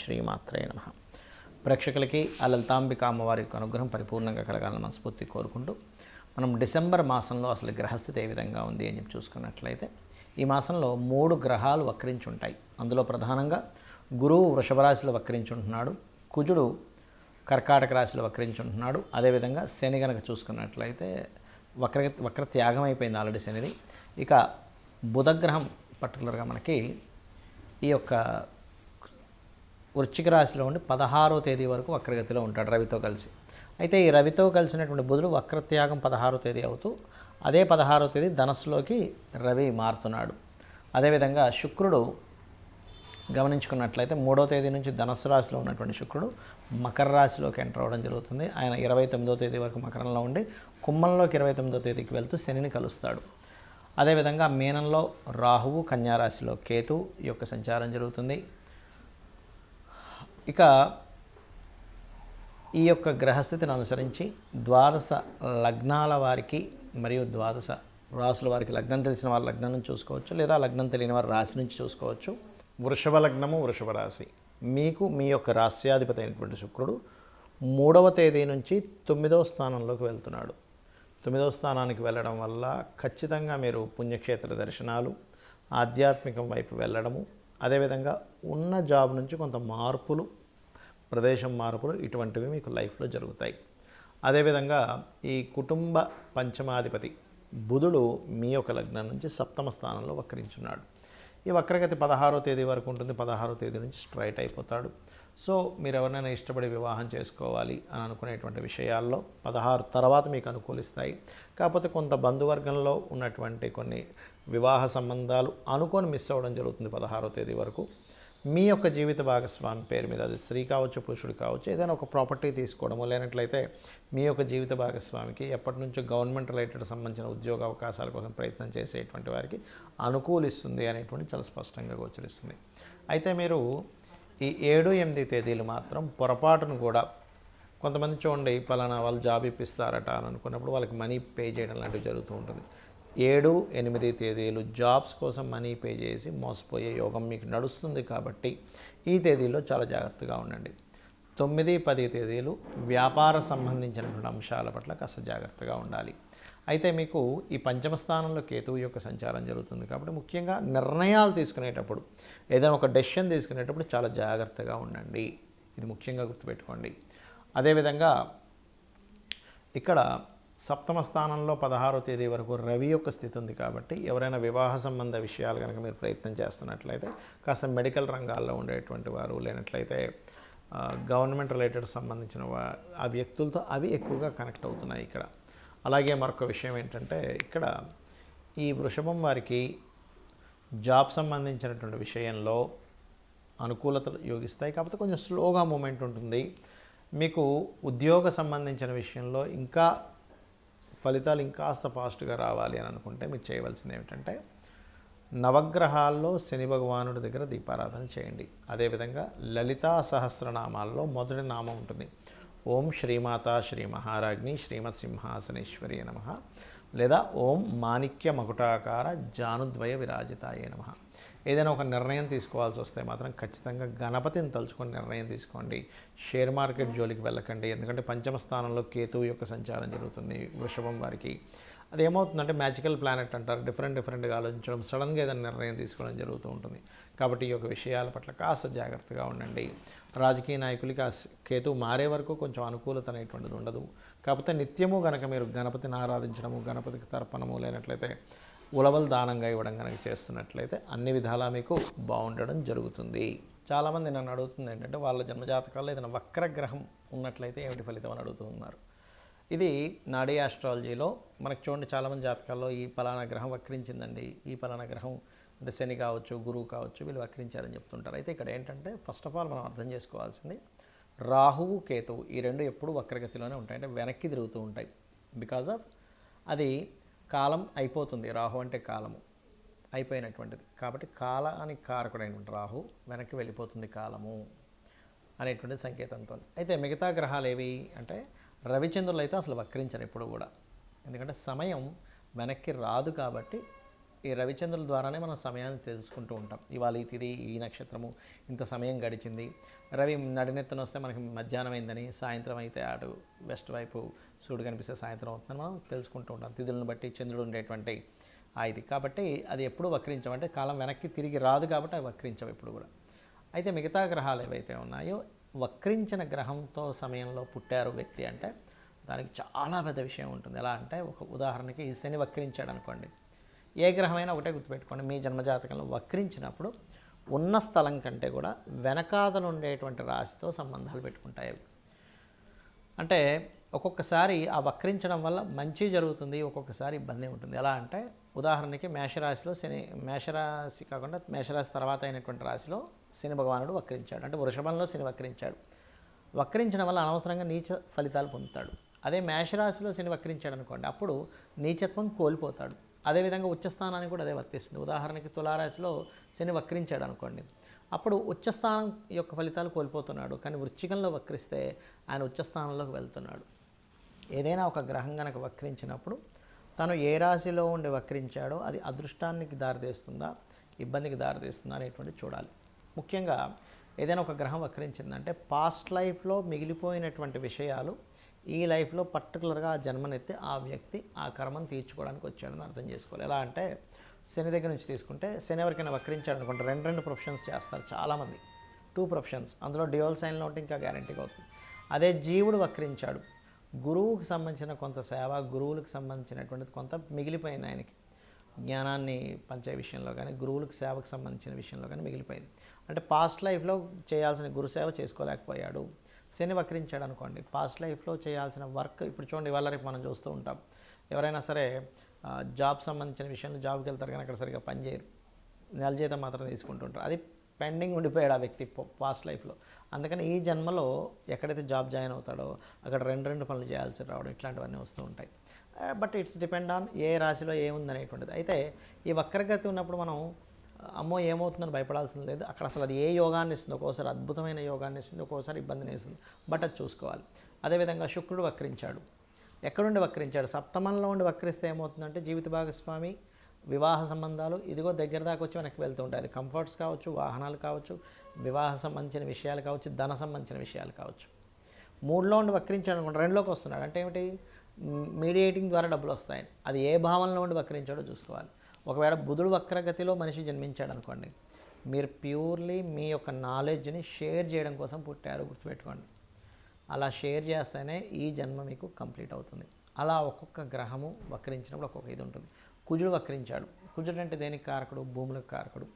శ్రీమాత్రే నమః. ప్రేక్షకులకి ఆ లలితాంబిక అమ్మవారి యొక్క అనుగ్రహం పరిపూర్ణంగా కలగాలని మనస్ఫూర్తి కోరుకుంటూ మనం డిసెంబర్ మాసంలో అసలు గ్రహస్థితి ఏ విధంగా ఉంది అని చెప్పి చూసుకున్నట్లయితే ఈ మాసంలో 3 గ్రహాలు వక్రించి ఉంటాయి. అందులో ప్రధానంగా గురువు వృషభ రాశిలో వక్రించి ఉంటున్నాడు, కుజుడు కర్కాటక రాశిలో వక్రించి ఉంటున్నాడు. అదేవిధంగా శని కనుక చూసుకున్నట్లయితే వక్ర త్యాగం అయిపోయింది ఆల్రెడీ శనిది. ఇక బుధగ్రహం పర్టికులర్గా మనకి ఈ యొక్క వృశ్చిక రాశిలో ఉండి 16వ తేదీ వరకు వక్రగతిలో ఉంటాడు రవితో కలిసి. అయితే ఈ రవితో కలిసినటువంటి బుధుడు వక్రత్యాగం 16వ తేదీ అవుతూ అదే 16వ తేదీ ధనస్సులోకి రవి మారుతున్నాడు. అదేవిధంగా శుక్రుడు గమనించుకున్నట్లయితే 3వ తేదీ నుంచి ధనస్సు రాశిలో ఉన్నటువంటి శుక్రుడు మకర రాశిలోకి ఎంటర్ అవ్వడం జరుగుతుంది. ఆయన 29వ తేదీ వరకు మకరంలో ఉండి కుంభంలోకి 29వ తేదీకి వెళ్తూ శనిని కలుస్తాడు. అదేవిధంగా మీనంలో రాహువు, కన్యారాశిలో కేతు ఈ యొక్క సంచారం జరుగుతుంది. ఇక ఈ యొక్క గ్రహస్థితిని అనుసరించి ద్వాదశ లగ్నాల వారికి మరియు ద్వాదశ రాసుల వారికి లగ్నం తెలిసిన వారి లగ్నం నుంచి చూసుకోవచ్చు, లేదా లగ్నం తెలియని వారి రాశి నుంచి చూసుకోవచ్చు. వృషభ లగ్నము, వృషభ రాశి, మీకు మీ యొక్క రాశ్యాధిపతి అయినటువంటి శుక్రుడు 3వ తేదీ నుంచి 9వ స్థానంలోకి వెళ్తున్నాడు. 9వ స్థానానికి వెళ్ళడం వల్ల ఖచ్చితంగా మీరు పుణ్యక్షేత్ర దర్శనాలు, ఆధ్యాత్మికం వైపు వెళ్ళడము, అదేవిధంగా ఉన్న జాబ్ నుంచి కొంత మార్పులు, ప్రదేశం మార్పులు ఇటువంటివి మీకు లైఫ్లో జరుగుతాయి. అదేవిధంగా ఈ కుటుంబ పంచమాధిపతి బుధుడు మీ యొక్క లగ్నం నుంచి 7వ స్థానంలో వక్రించున్నాడు. ఈ వక్రగతి 16వ తేదీ వరకు ఉంటుంది. 16వ తేదీ నుంచి స్ట్రైట్ అయిపోతాడు. సో మీరు ఎవరినైనా ఇష్టపడి వివాహం చేసుకోవాలి అని అనుకునేటువంటి విషయాల్లో 16 తర్వాత మీకు అనుకూలిస్తాయి. కాకపోతే కొంత బంధువర్గంలో ఉన్నటువంటి కొన్ని వివాహ సంబంధాలు అనుకొని మిస్ అవ్వడం జరుగుతుంది 16వ తేదీ వరకు. మీ యొక్క జీవిత భాగస్వామి పేరు మీద, అది స్త్రీ కావచ్చు, పురుషుడు కావచ్చు, ఏదైనా ఒక ప్రాపర్టీ తీసుకోవడము, లేనట్లయితే మీ యొక్క జీవిత భాగస్వామికి ఎప్పటి నుంచో గవర్నమెంట్ రిలేటెడ్ సంబంధించిన ఉద్యోగ అవకాశాల కోసం ప్రయత్నం చేసేటువంటి వారికి అనుకూలిస్తుంది అనేటువంటి చాలా స్పష్టంగా గోచరిస్తుంది. అయితే మీరు ఈ 7, 8 తేదీలు మాత్రం పొరపాటును కూడా, కొంతమంది చూడండి పలానా వాళ్ళు జాబ్ ఇప్పిస్తారట అని అనుకున్నప్పుడు వాళ్ళకి మనీ పే చేయడం లాంటివి జరుగుతూ ఉంటుంది. 7, 8 తేదీలు జాబ్స్ కోసం మనీ పే చేసి మోసపోయే యోగం మీకు నడుస్తుంది. కాబట్టి ఈ తేదీల్లో చాలా జాగ్రత్తగా ఉండండి. 9, 10 తేదీలు వ్యాపార సంబంధించినటువంటి అంశాల పట్ల కాస్త జాగ్రత్తగా ఉండాలి. అయితే మీకు ఈ పంచమ స్థానంలో కేతువు యొక్క సంచారం జరుగుతుంది కాబట్టి ముఖ్యంగా నిర్ణయాలు తీసుకునేటప్పుడు, ఏదైనా ఒక డెసిషన్ తీసుకునేటప్పుడు చాలా జాగ్రత్తగా ఉండండి. ఇది ముఖ్యంగా గుర్తుపెట్టుకోండి. అదేవిధంగా ఇక్కడ 7వ స్థానంలో 16వ తేదీ వరకు రవి యొక్క స్థితి ఉంది కాబట్టి ఎవరైనా వివాహ సంబంధ విషయాలు కనుక మీరు ప్రయత్నం చేస్తున్నట్లయితే కాస్త మెడికల్ రంగాల్లో ఉండేటువంటి వారు, లేనట్లయితే గవర్నమెంట్ రిలేటెడ్ సంబంధించిన ఆ వ్యక్తులతో అవి ఎక్కువగా కనెక్ట్ అవుతున్నాయి ఇక్కడ. అలాగే మరొక విషయం ఏంటంటే ఇక్కడ ఈ వృషభం వారికి జాబ్ సంబంధించినటువంటి విషయంలో అనుకూలతలు యోగిస్తాయి. కాకపోతే కొంచెం స్లోగా మూమెంట్ ఉంటుంది. మీకు ఉద్యోగ సంబంధించిన విషయంలో ఇంకా ఫలితాలు ఇంకాస్త ఫాస్ట్గా రావాలి అని అనుకుంటే మీరు చేయవలసింది ఏమిటంటే నవగ్రహాల్లో శని భగవానుడి దగ్గర దీపారాధన చేయండి. అదేవిధంగా లలితా సహస్రనామాల్లో మొదటి నామం ఉంటుంది ఓం శ్రీమాతా శ్రీ మహారాజ్ఞి శ్రీమత్ సింహాసనేశ్వరి నమః, లేదా ఓం మాణిక్య మకుటాకార జానుద్వయ విరాజితాయే నమః. ఏదైనా ఒక నిర్ణయం తీసుకోవాల్సి వస్తే మాత్రం ఖచ్చితంగా గణపతిని తలుచుకొని నిర్ణయం తీసుకోండి. షేర్ మార్కెట్ జోలికి వెళ్ళకండి. ఎందుకంటే పంచమ స్థానంలో కేతువు యొక్క సంచారం జరుగుతుంది వృషభం వారికి. అదేమవుతుందంటే మ్యాజికల్ ప్లానెట్ అంటారు, డిఫరెంట్గా ఆలోచించడం, సడన్గా ఏదైనా నిర్ణయం తీసుకోవడం జరుగుతూ ఉంటుంది. కాబట్టి ఈ యొక్క విషయాల పట్ల కాస్త జాగ్రత్తగా ఉండండి. రాజకీయ నాయకులకి ఆ కేతువు మారే వరకు కొంచెం అనుకూలత అనేటువంటిది ఉండదు. కాకపోతే నిత్యము కనుక మీరు గణపతిని ఆరాధించడము, గణపతికి తర్పణము, లేనట్లయితే ఉలవలు దానంగా ఇవ్వడం కనుక చేస్తున్నట్లయితే అన్ని విధాలా మీకు బాగుండడం జరుగుతుంది. చాలామంది నన్ను అడుగుతుంది ఏంటంటే వాళ్ళ జన్మజాతకాల్లో ఏదైనా వక్రగ్రహం ఉన్నట్లయితే ఏమిటి ఫలితం అని అడుగుతూ ఉన్నారు. ఇది నాడీ ఆస్ట్రాలజీలో మనకు చూడండి, చాలామంది జాతకాల్లో ఈ పలానా గ్రహం వక్రించిందండి, ఈ పలానా గ్రహం అంటే శని కావచ్చు, గురువు కావచ్చు, వీళ్ళు వక్రించారని చెప్తుంటారు. అయితే ఇక్కడ ఏంటంటే ఫస్ట్ ఆఫ్ ఆల్ మనం అర్థం చేసుకోవాల్సింది రాహువు, కేతువు ఈ రెండు ఎప్పుడు వక్రగతిలోనే ఉంటాయి, అంటే వెనక్కి తిరుగుతూ ఉంటాయి. బికాజ్ ఆఫ్ అది కాలం అయిపోతుంది. రాహు అంటే కాలము అయిపోయినటువంటిది కాబట్టి కాలానికి కారకుడైనటువంటి రాహు వెనక్కి వెళ్ళిపోతుంది కాలము అనేటువంటి సంకేతంతో. అయితే మిగతా గ్రహాలు ఏవి అంటే రవిచంద్రులు అయితే అసలు వక్రించరు ఎప్పుడు కూడా, ఎందుకంటే సమయం వెనక్కి రాదు కాబట్టి ఈ రవిచంద్రుల ద్వారానే మనం సమయాన్ని తెలుసుకుంటూ ఉంటాం. ఇవాళ ఈ తిథి, ఈ నక్షత్రము, ఇంత సమయం గడిచింది. రవి నడినెత్తున వస్తే మనకి మధ్యాహ్నం అయిందని, సాయంత్రం అయితే అటు వెస్ట్ వైపు సూర్యుడు కనిపిస్తే సాయంత్రం అవుతుందని మనం తెలుసుకుంటూ ఉంటాం. తిథులను బట్టి చంద్రుడు ఉండేటువంటి ఇది కాబట్టి అది ఎప్పుడు వక్రించమంటే కాలం వెనక్కి తిరిగి రాదు కాబట్టి అవి వక్రించవు ఎప్పుడు కూడా. అయితే మిగతా గ్రహాలు ఏవైతే ఉన్నాయో వక్రించిన గ్రహంతో సమయంలో పుట్టారు వ్యక్తి అంటే దానికి చాలా పెద్ద విషయం ఉంటుంది. ఎలా అంటే ఒక ఉదాహరణకి శని వక్రించాడు అనుకోండి, ఏ గ్రహమైనా ఒకటే గుర్తుపెట్టుకోండి, మీ జన్మజాతకంలో వక్రించినప్పుడు ఉన్న స్థలం కంటే కూడా వెనకాతలు ఉండేటువంటి రాశితో సంబంధాలు పెట్టుకుంటాయి. అంటే ఒక్కొక్కసారి ఆ వక్రించడం వల్ల మంచి జరుగుతుంది, ఒక్కొక్కసారి ఇబ్బంది ఉంటుంది. ఎలా అంటే ఉదాహరణకి మేషరాశిలో శని, మేషరాశి కాకుండా మేషరాశి తర్వాత అయినటువంటి రాశిలో శని భగవానుడు వక్రించాడు, అంటే వృషభంలో శని వక్రించాడు. వక్రించడం వల్ల అనవసరంగా నీచ ఫలితాలు పొందుతాడు. అదే మేషరాశిలో శని వక్రించాడు అనుకోండి, అప్పుడు నీచత్వం కోల్పోతాడు. అదేవిధంగా ఉచ్చస్థానానికి కూడా అదే వర్తిస్తుంది. ఉదాహరణకి తులారాశిలో శని వక్రించాడు అనుకోండి, అప్పుడు ఉచ్చస్థానం యొక్క ఫలితాలు కోల్పోతున్నాడు. కానీ వృశ్చికంలో వక్రిస్తే ఆయన ఉచ్చస్థానంలోకి వెళ్తున్నాడు. ఏదైనా ఒక గ్రహం కనుక వక్రించినప్పుడు తను ఏ రాశిలో ఉండి వక్రించాడో అది అదృష్టానికి దారితీస్తుందా, ఇబ్బందికి దారితీస్తుందా అనేటువంటి చూడాలి. ముఖ్యంగా ఏదైనా ఒక గ్రహం వక్రించిందంటే పాస్ట్ లైఫ్లో మిగిలిపోయినటువంటి విషయాలు ఈ లైఫ్లో పర్టికులర్గా ఆ జన్మనెత్తి ఆ వ్యక్తి ఆ కర్మను తీర్చుకోవడానికి వచ్చాడని అర్థం చేసుకోవాలి. ఎలా అంటే శని దగ్గర నుంచి తీసుకుంటే శని ఎవరికైనా వక్రించాడు అనుకుంటే రెండు ప్రొఫెషన్స్ చేస్తారు చాలామంది, 2 ప్రొఫెషన్స్, అందులో డ్యూయల్ సైన్లో ఉంటే ఇంకా గ్యారంటీగా అవుతుంది. అదే జీవుడు వక్రించాడు, గురువుకి సంబంధించిన కొంత సేవ, గురువులకు సంబంధించినటువంటిది కొంత మిగిలిపోయింది ఆయనకి, జ్ఞానాన్ని పంచే విషయంలో కానీ గురువులకు సేవకు సంబంధించిన విషయంలో కానీ మిగిలిపోయింది. అంటే పాస్ట్ లైఫ్లో చేయాల్సిన గురుసేవ చేసుకోలేకపోయాడు. శని వక్రించాడు అనుకోండి, పాస్ట్ లైఫ్లో చేయాల్సిన వర్క్ ఇప్పుడు చూడండి, ఇవాళ రేపు మనం చూస్తూ ఉంటాం. ఎవరైనా సరే జాబ్ సంబంధించిన విషయంలో జాబ్కి వెళ్తారు కానీ అక్కడ సరిగ్గా పనిచేయరు, నెల జీతం మాత్రం తీసుకుంటుంటారు. అది పెండింగ్ ఉండిపోయాడు ఆ వ్యక్తి పాస్ట్ లైఫ్లో. అందుకని ఈ జన్మలో ఎక్కడైతే జాబ్ జాయిన్ అవుతాడో అక్కడ రెండు పనులు చేయాల్సి రావడం ఇట్లాంటివన్నీ వస్తూ ఉంటాయి. But it's depend on a రాశిలో ఏముంది అనేటువంటిది. అయితే ఈ వక్రగతి ఉన్నప్పుడు మనం అమ్మో ఏమవుతుందని భయపడాల్సింది లేదు. అక్కడ అసలు అది ఏ యోగాన్ని ఇస్తుంది, ఒక్కోసారి అద్భుతమైన యోగాన్ని ఇస్తుంది, ఒక్కోసారి ఇబ్బందిని ఇస్తుంది. బట్ అది చూసుకోవాలి. అదేవిధంగా శుక్రుడు వక్రించాడు, ఎక్కడుండి వక్రించాడు, సప్తమంలో ఉండి వక్రిస్తే ఏమవుతుందంటే జీవిత భాగస్వామి, వివాహ సంబంధాలు ఇదిగో దగ్గర దాకా వచ్చి వెనక్కి వెళ్తూ ఉంటాయి. అది కంఫర్ట్స్ కావచ్చు, వాహనాలు కావచ్చు, వివాహ సంబంధించిన విషయాలు కావచ్చు, ధన సంబంధించిన విషయాలు కావచ్చు. 3లో ఉండి వక్రించాడు అనుకోండి, 2లోకి వస్తున్నాడు అంటే ఏమిటి, మీడియేటింగ్ ద్వారా డబ్బులు వస్తాయి. అది ఏ భావంలో ఉండి వక్రించాడో చూసుకోవాలి. ఒకవేళ బుధుడు వక్రగతిలో మనిషి జన్మించాడు అనుకోండి, మీరు ప్యూర్లీ మీ యొక్క నాలెడ్జ్ని షేర్ చేయడం కోసం పుట్టారు, గుర్తుపెట్టుకోండి. అలా షేర్ చేస్తేనే ఈ జన్మ మీకు కంప్లీట్ అవుతుంది. అలా ఒక్కొక్క గ్రహము వక్రించినప్పుడు ఒక్కొక్క ఇది ఉంటుంది. కుజుడు వక్రించాడు, కుజుడు అంటే దేనికి కారకుడు, భూములకు కారకుడు.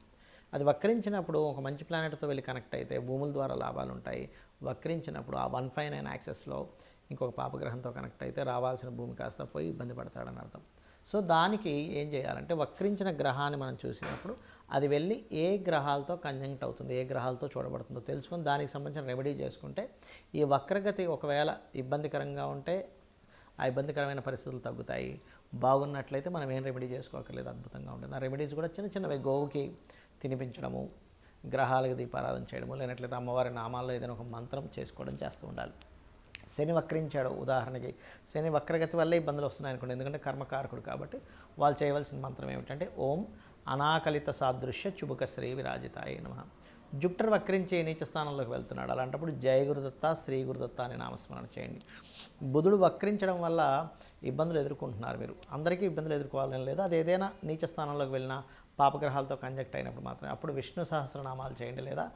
అది వక్రించినప్పుడు ఒక మంచి ప్లానెట్తో వెళ్ళి కనెక్ట్ అయితే భూముల ద్వారా లాభాలు ఉంటాయి. వక్రించినప్పుడు ఆ 159 యాక్సెస్లో ఇంకొక పాపగ్రహంతో కనెక్ట్ అయితే రావాల్సిన భూమి కాస్త పోయి ఇబ్బంది పడతాడని అర్థం. సో దానికి ఏం చేయాలంటే వక్రించిన గ్రహాన్ని మనం చూసినప్పుడు అది వెళ్ళి ఏ గ్రహాలతో కంజంక్ట్ అవుతుంది, ఏ గ్రహాలతో చూడబడుతుందో తెలుసుకొని దానికి సంబంధించిన రెమెడీ చేసుకుంటే ఈ వక్రగతి ఒకవేళ ఇబ్బందికరంగా ఉంటే ఆ ఇబ్బందికరమైన పరిస్థితులు తగ్గుతాయి. బాగున్నట్లయితే మనం ఏం రెమెడీ చేసుకోకర్లేదు, అద్భుతంగా ఉంటుంది. ఆ రెమెడీస్ కూడా చిన్న చిన్నవి, గోవుకి తినిపించడము, గ్రహాలకు దీపారాధన చేయడము, లేనట్లయితే అమ్మవారి నామాల్లో ఏదైనా ఒక మంత్రం చేసుకోవడం చేస్తూ ఉండాలి. శని వక్రించాడు ఉదాహరణకి, శని వక్రగతి వల్లే ఇబ్బందులు వస్తున్నాయి అనుకోండి, ఎందుకంటే కర్మకారకుడు కాబట్టి వాళ్ళు చేయవలసిన మంత్రం ఏమిటంటే ఓం అనాకలిత సాదృశ్య చుబుక శ్రీ విరాజితాయ నమః. జుపిటర్ వక్రించి నీచ స్థానంలోకి వెళ్తున్నాడు, అలాంటప్పుడు జయ గురుదత్త, శ్రీ గురుదత్త అనే నామస్మరణ చేయండి. బుధుడు వక్రించడం వల్ల ఇబ్బందులు ఎదుర్కొంటున్నారు మీరు, అందరికీ ఇబ్బందులు ఎదుర్కోవాలని లేదు. అది ఏదైనా నీచ స్థానంలోకి వెళ్ళినా పాపగ్రహాలతో కంజెక్ట్ అయినప్పుడు మాత్రమే అప్పుడు విష్ణు సహస్రనామాలు చేయండి, లేదా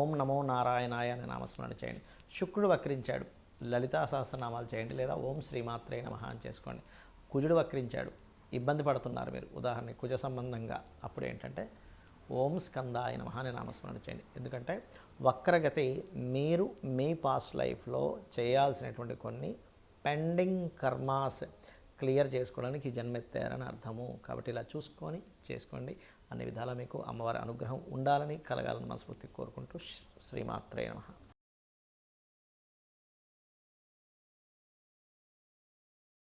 ఓం నమో నారాయణాయ అనే నామస్మరణ చేయండి. శుక్రుడు వక్రించాడు, లలితా సహస్రనామాలు చేయండి, లేదా ఓం శ్రీమాత్రే నమః అని చేసుకోండి. కుజుడు వక్రించాడు, ఇబ్బంది పడుతున్నారు మీరు, ఉదాహరణకి కుజ సంబంధంగా, అప్పుడు ఏంటంటే ఓం స్కందాయ నమః అనే నామస్మరణ చేయండి. ఎందుకంటే వక్రగతి మీరు మీ పాస్ట్ లైఫ్లో చేయాల్సినటువంటి కొన్ని పెండింగ్ కర్మాస్ క్లియర్ చేసుకోవడానికి జన్మెత్తారని అర్థము. కాబట్టి ఇలా చూసుకొని చేసుకోండి. అన్ని విధాలా మీకు అమ్మవారి అనుగ్రహం ఉండాలని, కలగాలని మనస్ఫూర్తిగా కోరుకుంటూ శ్రీమాత్రే నమః.